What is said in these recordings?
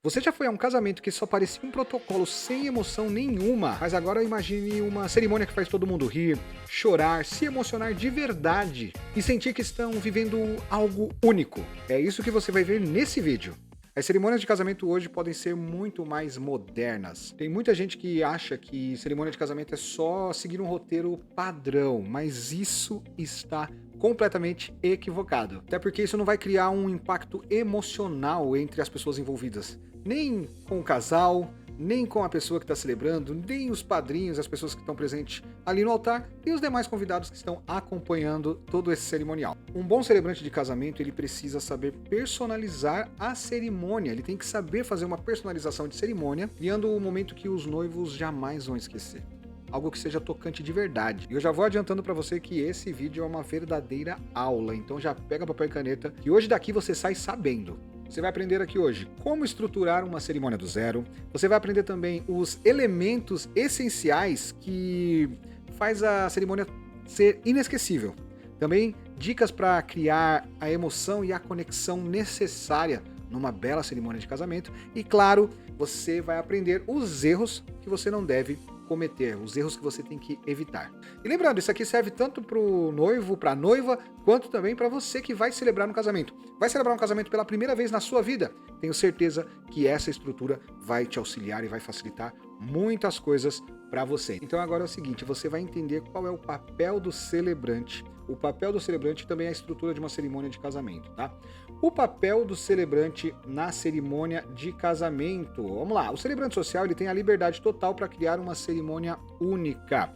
Você já foi a um casamento que só parecia um protocolo sem emoção nenhuma, mas agora imagine uma cerimônia que faz todo mundo rir, chorar, se emocionar de verdade e sentir que estão vivendo algo único. É isso que você vai ver nesse vídeo. As cerimônias de casamento hoje podem ser muito mais modernas. Tem muita gente que acha que cerimônia de casamento é só seguir um roteiro padrão, mas isso está completamente equivocado. Até porque isso não vai criar um impacto emocional entre as pessoas envolvidas. Nem com o casal, nem com a pessoa que está celebrando, nem os padrinhos, as pessoas que estão presentes ali no altar e os demais convidados que estão acompanhando todo esse cerimonial. Um bom celebrante de casamento, ele precisa saber personalizar a cerimônia, ele tem que saber fazer uma personalização de cerimônia, criando um momento que os noivos jamais vão esquecer. Algo que seja tocante de verdade. E eu já vou adiantando para você que esse vídeo é uma verdadeira aula, então já pega papel e caneta, que hoje daqui você sai sabendo. Você vai aprender aqui hoje como estruturar uma cerimônia do zero. Você vai aprender também os elementos essenciais que faz a cerimônia ser inesquecível. Também dicas para criar a emoção e a conexão necessária numa bela cerimônia de casamento. E claro, você vai aprender os erros que você não deve cometer, os erros que você tem que evitar. E lembrando, isso aqui serve tanto para o noivo, para a noiva, quanto também para você que vai celebrar no casamento. Vai celebrar um casamento pela primeira vez na sua vida? Tenho certeza que essa estrutura vai te auxiliar e vai facilitar muitas coisas para você. Então agora é o seguinte, você vai entender qual é o papel do celebrante. O papel do celebrante também é a estrutura de uma cerimônia de casamento, tá? O papel do celebrante na cerimônia de casamento. Vamos lá, o celebrante social ele tem a liberdade total para criar uma cerimônia única.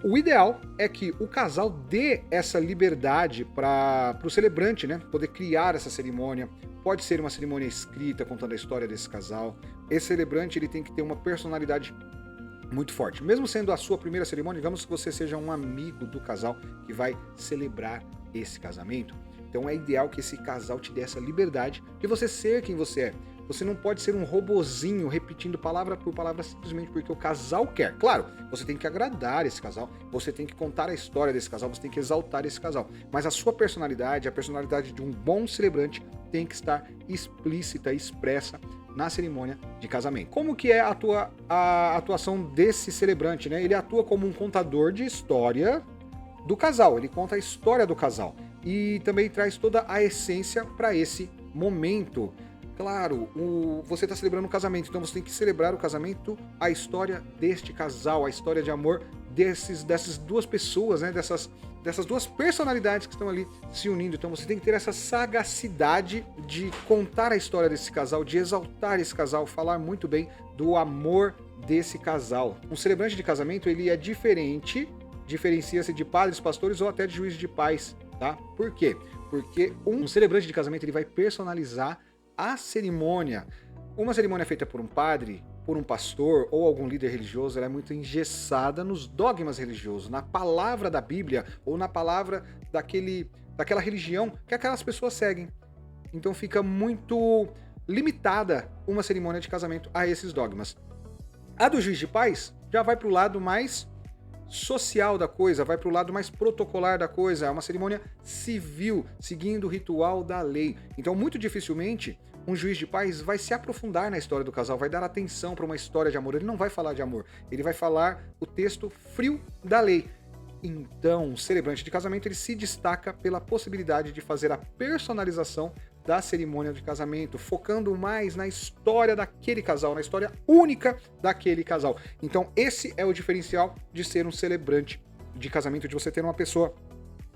O ideal é que o casal dê essa liberdade para o celebrante, né, poder criar essa cerimônia. Pode ser uma cerimônia escrita contando a história desse casal. Esse celebrante ele tem que ter uma personalidade muito forte. Mesmo sendo a sua primeira cerimônia, digamos que você seja um amigo do casal que vai celebrar esse casamento. Então é ideal que esse casal te dê essa liberdade de você ser quem você é. Você não pode ser um robozinho repetindo palavra por palavra simplesmente porque o casal quer. Claro, você tem que agradar esse casal, você tem que contar a história desse casal, você tem que exaltar esse casal. Mas a sua personalidade, a personalidade de um bom celebrante tem que estar explícita, expressa na cerimônia de casamento. Como que é a atuação desse celebrante, né? Ele atua como um contador de história do casal, ele conta a história do casal e também traz toda a essência para esse momento. Claro, você está celebrando um casamento, então você tem que celebrar o casamento, a história deste casal, a história de amor dessas duas pessoas, né? Dessas duas personalidades que estão ali se unindo. Então você tem que ter essa sagacidade de contar a história desse casal, de exaltar esse casal, falar muito bem do amor desse casal. Um celebrante de casamento, ele é diferente, diferencia-se de padres, pastores ou até de juízes de paz, tá? Por quê? Porque um celebrante de casamento, ele vai personalizar a cerimônia. Uma cerimônia feita por um padre, por um pastor ou algum líder religioso, ela é muito engessada nos dogmas religiosos, na palavra da Bíblia ou na palavra daquela religião que aquelas pessoas seguem. Então fica muito limitada uma cerimônia de casamento a esses dogmas. A do juiz de paz já vai para o lado mais social da coisa, vai para o lado mais protocolar da coisa, é uma cerimônia civil, seguindo o ritual da lei. Então, muito dificilmente, um juiz de paz vai se aprofundar na história do casal, vai dar atenção para uma história de amor, ele não vai falar de amor, ele vai falar o texto frio da lei. Então, o celebrante de casamento, ele se destaca pela possibilidade de fazer a personalização da cerimônia de casamento, focando mais na história daquele casal, na história única daquele casal. Então, esse é o diferencial de ser um celebrante de casamento, de você ter uma pessoa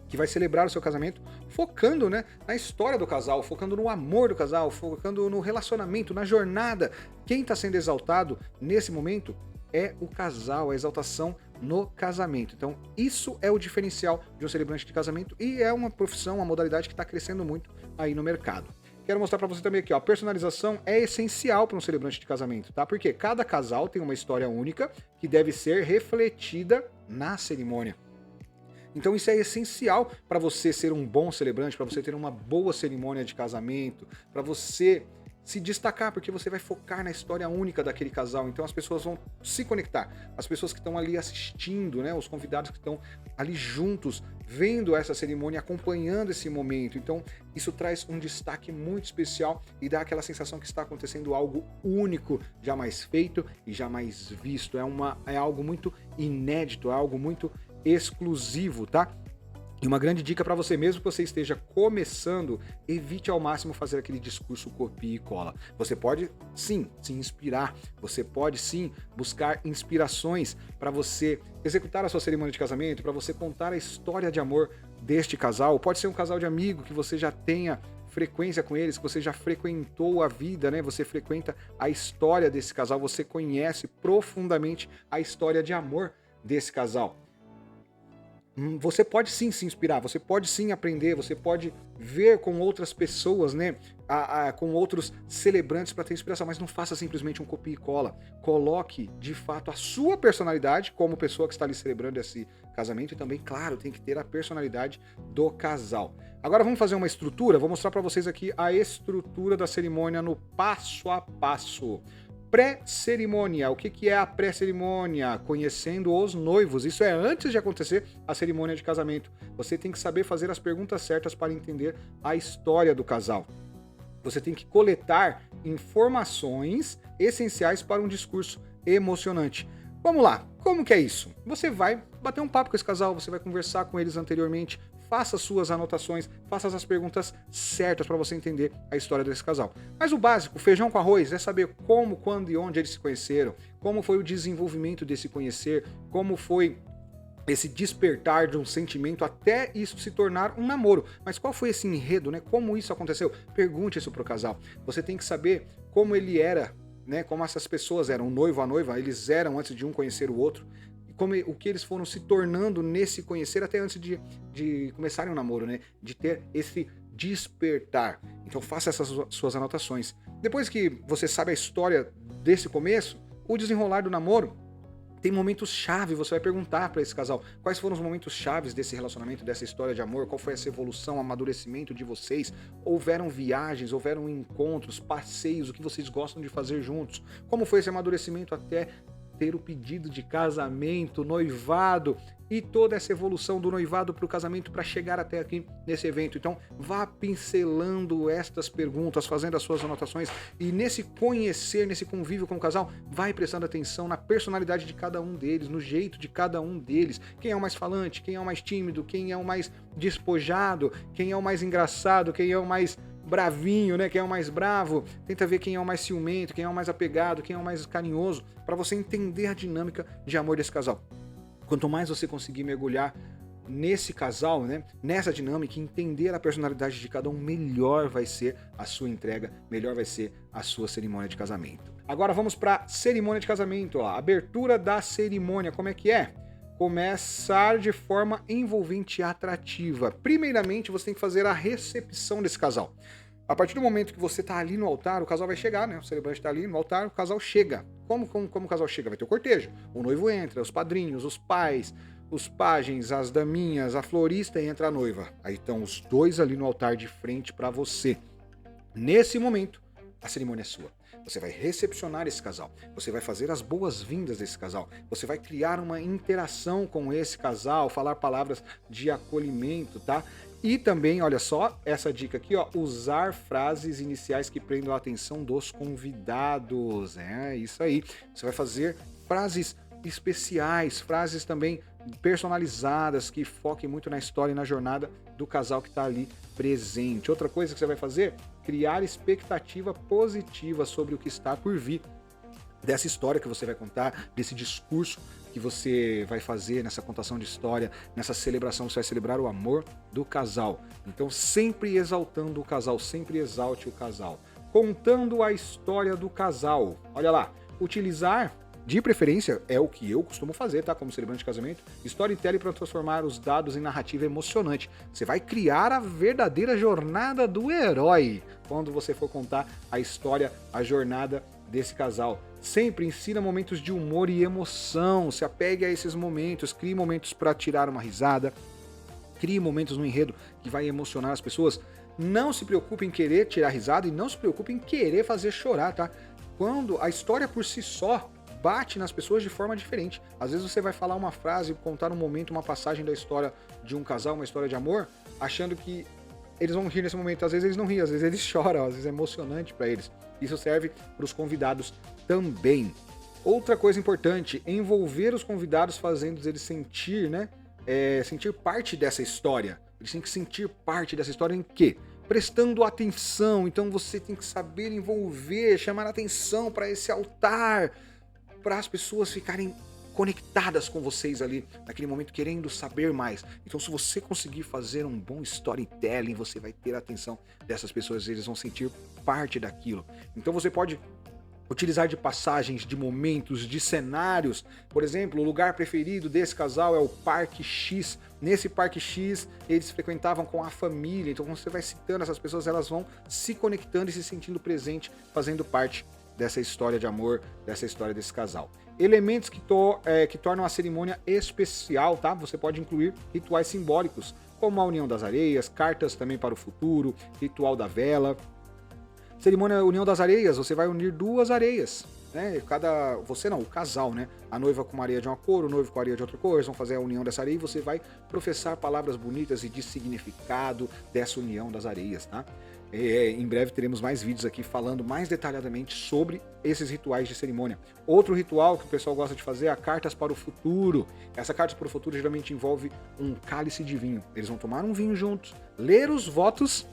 que vai celebrar o seu casamento, focando, né, na história do casal, focando no amor do casal, focando no relacionamento, na jornada. Quem está sendo exaltado nesse momento é o casal, a exaltação no casamento. Então, isso é o diferencial de um celebrante de casamento e é uma profissão, uma modalidade que está crescendo muito aí no mercado. Quero mostrar para você também aqui, ó, a personalização é essencial para um celebrante de casamento, tá? Porque cada casal tem uma história única que deve ser refletida na cerimônia. Então isso é essencial para você ser um bom celebrante, para você ter uma boa cerimônia de casamento, para você se destacar, porque você vai focar na história única daquele casal. Então as pessoas vão se conectar. As pessoas que estão ali assistindo, né? Os convidados que estão ali juntos, vendo essa cerimônia, acompanhando esse momento. Então isso traz um destaque muito especial e dá aquela sensação que está acontecendo algo único, jamais feito e jamais visto. É algo muito inédito, é algo muito exclusivo, tá? E uma grande dica para você, mesmo que você esteja começando, evite ao máximo fazer aquele discurso copia e cola. Você pode sim se inspirar, você pode sim buscar inspirações para você executar a sua cerimônia de casamento, para você contar a história de amor deste casal. Pode ser um casal de amigo que você já tenha frequência com eles, que você já frequentou a vida, né? Você frequenta a história desse casal, você conhece profundamente a história de amor desse casal. Você pode sim se inspirar, você pode sim aprender, você pode ver com outras pessoas, né, com outros celebrantes para ter inspiração, mas não faça simplesmente um copia e cola. Coloque, de fato, a sua personalidade como pessoa que está ali celebrando esse casamento e também, claro, tem que ter a personalidade do casal. Agora vamos fazer uma estrutura, vou mostrar para vocês aqui a estrutura da cerimônia no passo a passo. Pré-cerimônia. O que é a pré-cerimônia? Conhecendo os noivos. Isso é antes de acontecer a cerimônia de casamento. Você tem que saber fazer as perguntas certas para entender a história do casal. Você tem que coletar informações essenciais para um discurso emocionante. Vamos lá, como que é isso? Você vai bater um papo com esse casal, você vai conversar com eles anteriormente, faça suas anotações, faça as perguntas certas para você entender a história desse casal. Mas o básico, feijão com arroz, é saber como, quando e onde eles se conheceram, como foi o desenvolvimento desse conhecer, como foi esse despertar de um sentimento até isso se tornar um namoro. Mas qual foi esse enredo, né? Como isso aconteceu? Pergunte isso pro casal. Você tem que saber como ele era, né? Como essas pessoas eram, o noivo, a noiva, eles eram antes de um conhecer o outro. O que eles foram se tornando nesse conhecer até antes de começarem o namoro, né? De ter esse despertar. Então faça essas suas anotações. Depois que você sabe a história desse começo, o desenrolar do namoro, tem momentos chave, você vai perguntar para esse casal quais foram os momentos chaves desse relacionamento, dessa história de amor, qual foi essa evolução, amadurecimento de vocês, houveram viagens, houveram encontros, passeios, o que vocês gostam de fazer juntos, como foi esse amadurecimento até ter o pedido de casamento, noivado e toda essa evolução do noivado para o casamento para chegar até aqui nesse evento. Então vá pincelando estas perguntas, fazendo as suas anotações e nesse conhecer, nesse convívio com o casal, vai prestando atenção na personalidade de cada um deles, no jeito de cada um deles. Quem é o mais falante, quem é o mais tímido, quem é o mais despojado, quem é o mais engraçado, quem é o mais bravinho, né? Quem é o mais bravo, tenta ver quem é o mais ciumento, quem é o mais apegado, quem é o mais carinhoso, para você entender a dinâmica de amor desse casal. Quanto mais você conseguir mergulhar nesse casal, né, nessa dinâmica, entender a personalidade de cada um, melhor vai ser a sua entrega, melhor vai ser a sua cerimônia de casamento. Agora vamos para cerimônia de casamento, ó. Abertura da cerimônia, como é que é? Começar de forma envolvente e atrativa. Primeiramente, você tem que fazer a recepção desse casal. A partir do momento que você está ali no altar, o casal vai chegar, né? O celebrante está ali no altar, o casal chega. Como o casal chega? Vai ter o cortejo. O noivo entra, os padrinhos, os pais, os pajens, as daminhas, a florista e entra a noiva. Aí estão os dois ali no altar de frente para você. Nesse momento, a cerimônia é sua. Você vai recepcionar esse casal, você vai fazer as boas-vindas desse casal, você vai criar uma interação com esse casal, falar palavras de acolhimento, tá? E também, olha só, essa dica aqui, ó, usar frases iniciais que prendam a atenção dos convidados. É isso aí. Você vai fazer frases especiais, frases também personalizadas que foquem muito na história e na jornada do casal que está ali presente. Outra coisa que você vai fazer, criar expectativa positiva sobre o que está por vir, dessa história que você vai contar, desse discurso que você vai fazer nessa contação de história, nessa celebração, você vai celebrar o amor do casal. Então sempre exaltando o casal, sempre exalte o casal. Contando a história do casal. Olha lá, utilizar, de preferência, é o que eu costumo fazer, tá? Como celebrante de casamento, storytelling para transformar os dados em narrativa emocionante. Você vai criar a verdadeira jornada do herói quando você for contar a história, a jornada desse casal. Sempre ensina momentos de humor e emoção, se apegue a esses momentos, crie momentos para tirar uma risada, crie momentos no enredo que vai emocionar as pessoas. Não se preocupe em querer tirar risada e não se preocupe em querer fazer chorar, tá? Quando a história por si só bate nas pessoas de forma diferente. Às vezes você vai falar uma frase, contar um momento, uma passagem da história de um casal, uma história de amor, achando que eles vão rir nesse momento. Às vezes eles não riem, às vezes eles choram, às vezes é emocionante para eles. Isso serve para os convidados também. Outra coisa importante, envolver os convidados fazendo eles sentir, né? Sentir parte dessa história. Eles têm que sentir parte dessa história em quê? Prestando atenção. Então você tem que saber envolver, chamar atenção para esse altar, para as pessoas ficarem conectadas com vocês ali, naquele momento, querendo saber mais. Então, se você conseguir fazer um bom storytelling, você vai ter a atenção dessas pessoas, eles vão sentir parte daquilo. Então, você pode utilizar de passagens, de momentos, de cenários. Por exemplo, o lugar preferido desse casal é o Parque X. Nesse Parque X, eles frequentavam com a família. Então, quando você vai citando essas pessoas, elas vão se conectando e se sentindo presente, fazendo parte dessa história de amor, dessa história desse casal. Elementos que tornam a cerimônia especial, tá? Você pode incluir rituais simbólicos, como a união das areias, cartas também para o futuro, ritual da vela. Cerimônia União das Areias, você vai unir duas areias, né? O casal, né? A noiva com uma areia de uma cor, o noivo com a areia de outra cor, eles vão fazer a união dessa areia e você vai professar palavras bonitas e de significado dessa união das areias, tá? Em breve teremos mais vídeos aqui falando mais detalhadamente sobre esses rituais de cerimônia. Outro ritual que o pessoal gosta de fazer é a cartas para o futuro. Essa cartas para o futuro geralmente envolve um cálice de vinho. Eles vão tomar um vinho juntos, ler os votos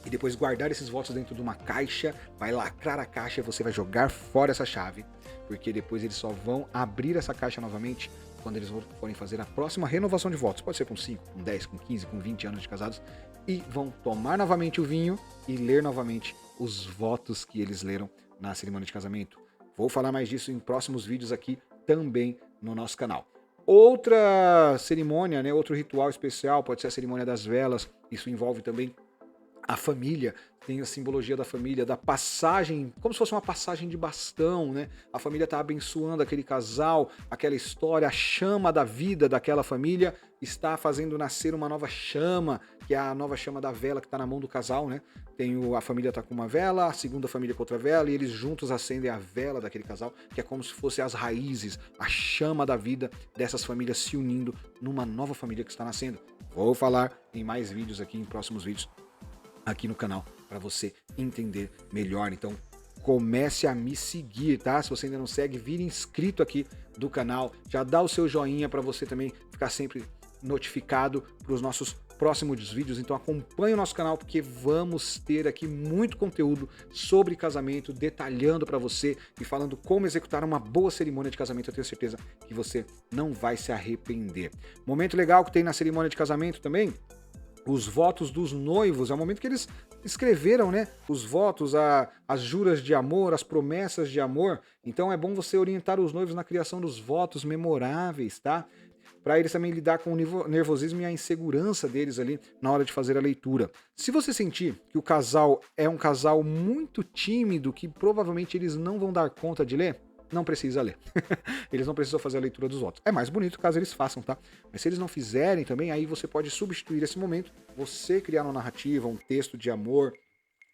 e depois guardar esses votos dentro de uma caixa, vai lacrar a caixa e você vai jogar fora essa chave, porque depois eles só vão abrir essa caixa novamente quando eles forem fazer a próxima renovação de votos. Pode ser com 5, com 10, com 15, com 20 anos de casados, e vão tomar novamente o vinho e ler novamente os votos que eles leram na cerimônia de casamento. Vou falar mais disso em próximos vídeos aqui também no nosso canal. Outra cerimônia, né, outro ritual especial pode ser a cerimônia das velas. Isso envolve também a família, tem a simbologia da família, da passagem, como se fosse uma passagem de bastão, né? A família está abençoando aquele casal, aquela história, a chama da vida daquela família está fazendo nascer uma nova chama, que é a nova chama da vela que está na mão do casal, né? A família está com uma vela, a segunda família com outra vela, e eles juntos acendem a vela daquele casal, que é como se fosse as raízes, a chama da vida dessas famílias se unindo numa nova família que está nascendo. Vou falar em mais vídeos aqui, em próximos vídeos, aqui no canal, para você entender melhor. Então comece a me seguir, tá? Se você ainda não segue, vire inscrito aqui do canal, já dá o seu joinha para você também ficar sempre notificado para os nossos próximos vídeos. Então acompanhe o nosso canal, porque vamos ter aqui muito conteúdo sobre casamento, detalhando para você e falando como executar uma boa cerimônia de casamento. Eu tenho certeza que você não vai se arrepender. Momento legal que tem na cerimônia de casamento também, os votos dos noivos. É o momento que eles escreveram, né, os votos, as juras de amor, as promessas de amor. Então é bom você orientar os noivos na criação dos votos memoráveis, tá? Para eles também lidar com o nervosismo e a insegurança deles ali na hora de fazer a leitura. Se você sentir que o casal é um casal muito tímido, que provavelmente eles não vão dar conta de ler, não precisa ler. Eles não precisam fazer a leitura dos votos. É mais bonito caso eles façam, tá? Mas se eles não fizerem também, aí você pode substituir esse momento, você criar uma narrativa, um texto de amor,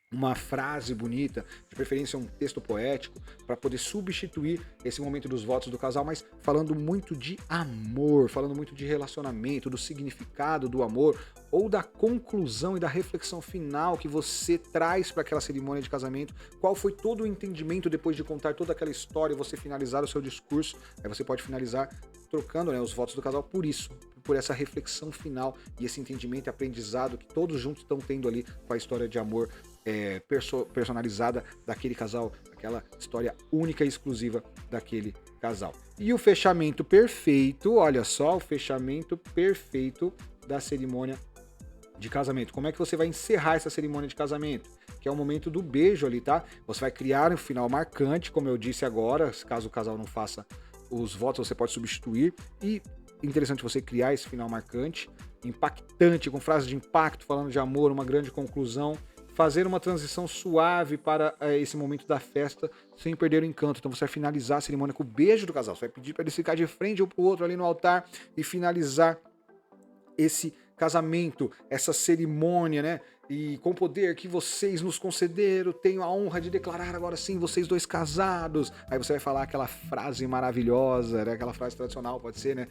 uma frase bonita, de preferência um texto poético, para poder substituir esse momento dos votos do casal, mas falando muito de amor, falando muito de relacionamento, do significado do amor, ou da conclusão e da reflexão final que você traz para aquela cerimônia de casamento, qual foi todo o entendimento depois de contar toda aquela história e você finalizar o seu discurso. Aí você pode finalizar trocando, né, os votos do casal por isso, por essa reflexão final e esse entendimento e aprendizado que todos juntos estão tendo ali com a história de amor personalizada daquele casal, aquela história única e exclusiva daquele casal. E o fechamento perfeito, olha só, o fechamento perfeito da cerimônia de casamento. Como é que você vai encerrar essa cerimônia de casamento? Que é o momento do beijo ali, tá? Você vai criar um final marcante, como eu disse agora, caso o casal não faça os votos, você pode substituir. E interessante você criar esse final marcante, impactante, com frases de impacto, falando de amor, uma grande conclusão, fazer uma transição suave para esse momento da festa, sem perder o encanto. Então você vai finalizar a cerimônia com o beijo do casal. Você vai pedir para eles ficar de frente um para o outro ali no altar e finalizar esse casamento, essa cerimônia, né? e com o poder que vocês nos concederam, tenho a honra de declarar agora sim vocês dois casados. Aí você vai falar aquela frase maravilhosa, né? Aquela frase tradicional, pode ser, né?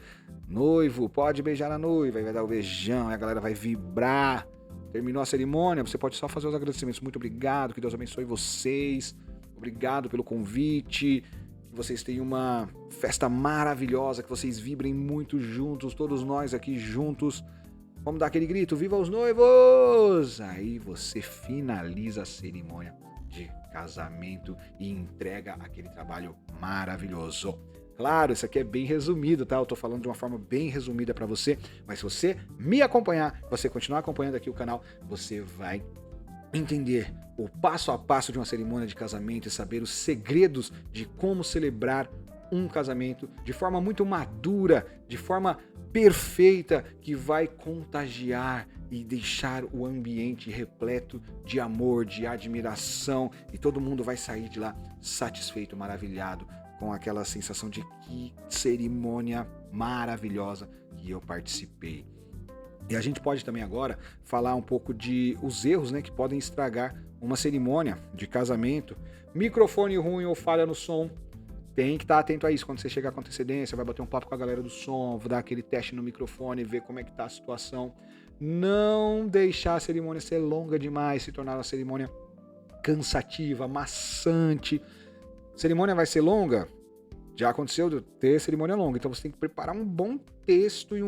Noivo, pode beijar a noiva, aí vai dar o beijão, aí a galera vai vibrar. Terminou a cerimônia, você pode só fazer os agradecimentos. Muito obrigado, que Deus abençoe vocês. Obrigado pelo convite. Que vocês tenham uma festa maravilhosa, que vocês vibrem muito juntos, todos nós aqui juntos. Vamos dar aquele grito, viva os noivos! Aí você finaliza a cerimônia de casamento e entrega aquele trabalho maravilhoso. Claro, isso aqui é bem resumido, tá? Eu tô falando de uma forma bem resumida para você, mas se você me acompanhar, você continuar acompanhando aqui o canal, você vai entender o passo a passo de uma cerimônia de casamento e saber os segredos de como celebrar um casamento de forma muito madura, de forma perfeita, que vai contagiar e deixar o ambiente repleto de amor, de admiração, e todo mundo vai sair de lá satisfeito, maravilhado, com aquela sensação de que cerimônia maravilhosa que eu participei. E a gente pode também agora falar um pouco de os erros, né, que podem estragar uma cerimônia de casamento. Microfone ruim ou falha no som. Tem que estar atento a isso. Quando você chegar com antecedência, vai bater um papo com a galera do som, dar aquele teste no microfone, ver como é que tá a situação. Não deixar a cerimônia ser longa demais, se tornar uma cerimônia cansativa, maçante. Cerimônia vai ser longa? Já aconteceu de ter cerimônia longa, então você tem que preparar um bom texto e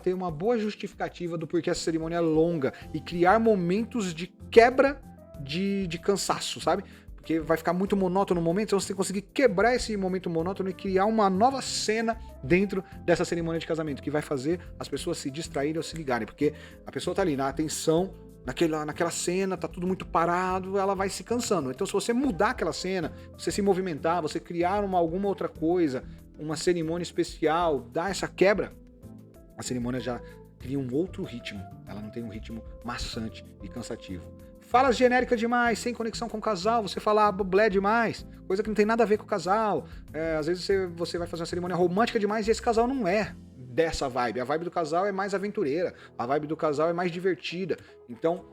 ter uma boa justificativa do porquê essa cerimônia é longa e criar momentos de quebra de cansaço, sabe? Porque vai ficar muito monótono no momento, então você tem que conseguir quebrar esse momento monótono e criar uma nova cena dentro dessa cerimônia de casamento, que vai fazer as pessoas se distraírem ou se ligarem, porque a pessoa tá ali na atenção, naquela cena, tá tudo muito parado, ela vai se cansando. Então se você mudar aquela cena, você se movimentar, você criar alguma outra coisa, uma cerimônia especial, dar essa quebra, a cerimônia já cria um outro ritmo, ela não tem um ritmo maçante e cansativo. Falas genéricas demais, sem conexão com o casal, você fala blé demais, coisa que não tem nada a ver com o casal. Às vezes você vai fazer uma cerimônia romântica demais e esse casal não é dessa vibe. A vibe do casal é mais aventureira, a vibe do casal é mais divertida. Então,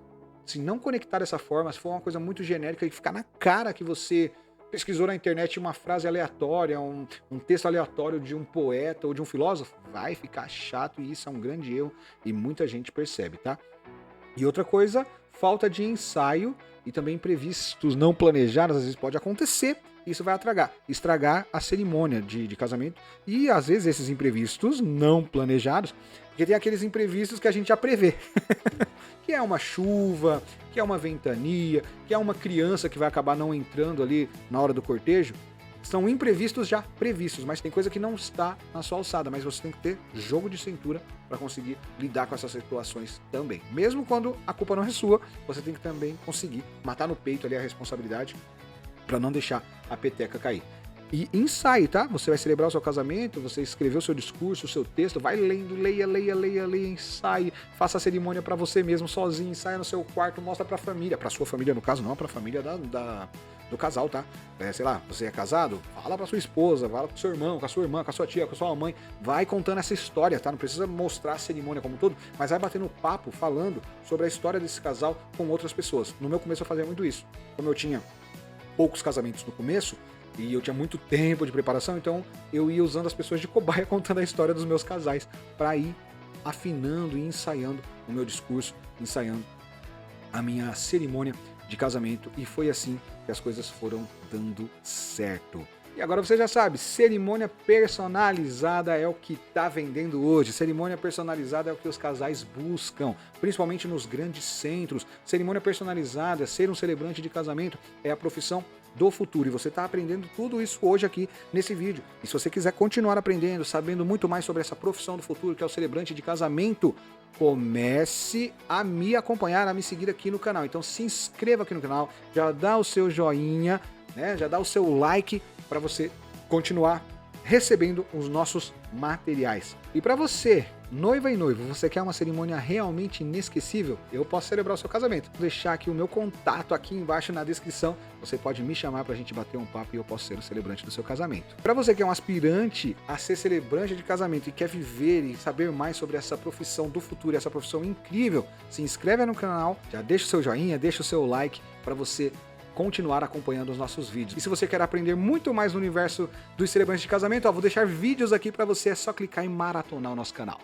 se não conectar dessa forma, se for uma coisa muito genérica e ficar na cara que você pesquisou na internet uma frase aleatória, um texto aleatório de um poeta ou de um filósofo, vai ficar chato e isso é um grande erro e muita gente percebe, tá? E outra coisa, falta de ensaio e também imprevistos não planejados, às vezes pode acontecer, isso vai estragar a cerimônia de casamento e às vezes esses imprevistos não planejados, porque tem aqueles imprevistos que a gente já prevê, que é uma chuva, que é uma ventania, que é uma criança que vai acabar não entrando ali na hora do cortejo. São imprevistos já previstos, mas tem coisa que não está na sua alçada, mas você tem que ter jogo de cintura para conseguir lidar com essas situações também. Mesmo quando a culpa não é sua, você tem que também conseguir matar no peito ali a responsabilidade para não deixar a peteca cair. E ensaie, tá? Você vai celebrar o seu casamento, você escreveu o seu discurso, o seu texto, vai lendo, leia, ensaie, faça a cerimônia para você mesmo, sozinho, ensaia no seu quarto, mostra pra família, pra sua família no caso, não pra família do casal, tá? Sei lá, você é casado? Fala pra sua esposa, fala pro seu irmão, com a sua irmã, com a sua tia, com a sua mãe, vai contando essa história, tá? Não precisa mostrar a cerimônia como um todo, mas vai batendo papo, falando sobre a história desse casal com outras pessoas. No meu começo eu fazia muito isso. Como eu tinha poucos casamentos no começo, e eu tinha muito tempo de preparação, então eu ia usando as pessoas de cobaia contando a história dos meus casais para ir afinando e ensaiando o meu discurso, ensaiando a minha cerimônia de casamento, e foi assim que as coisas foram dando certo. E agora você já sabe, cerimônia personalizada é o que está vendendo hoje. Cerimônia personalizada é o que os casais buscam, principalmente nos grandes centros. Cerimônia personalizada, ser um celebrante de casamento, é a profissão do futuro. E você está aprendendo tudo isso hoje aqui nesse vídeo. E se você quiser continuar aprendendo, sabendo muito mais sobre essa profissão do futuro, que é o celebrante de casamento, comece a me acompanhar, a me seguir aqui no canal. Então se inscreva aqui no canal, já dá o seu joinha, né? Já dá o seu like para você continuar recebendo os nossos materiais. E para você Noiva e noivo, você quer uma cerimônia realmente inesquecível? Eu posso celebrar o seu casamento. Vou deixar aqui o meu contato aqui embaixo na descrição. Você pode me chamar pra gente bater um papo e eu posso ser o celebrante do seu casamento. Pra você que é um aspirante a ser celebrante de casamento e quer viver e saber mais sobre essa profissão do futuro, essa profissão incrível, se inscreve no canal, já deixa o seu joinha, deixa o seu like pra você continuar acompanhando os nossos vídeos. E se você quer aprender muito mais no universo dos celebrantes de casamento, vou deixar vídeos aqui pra você, é só clicar e maratonar o nosso canal.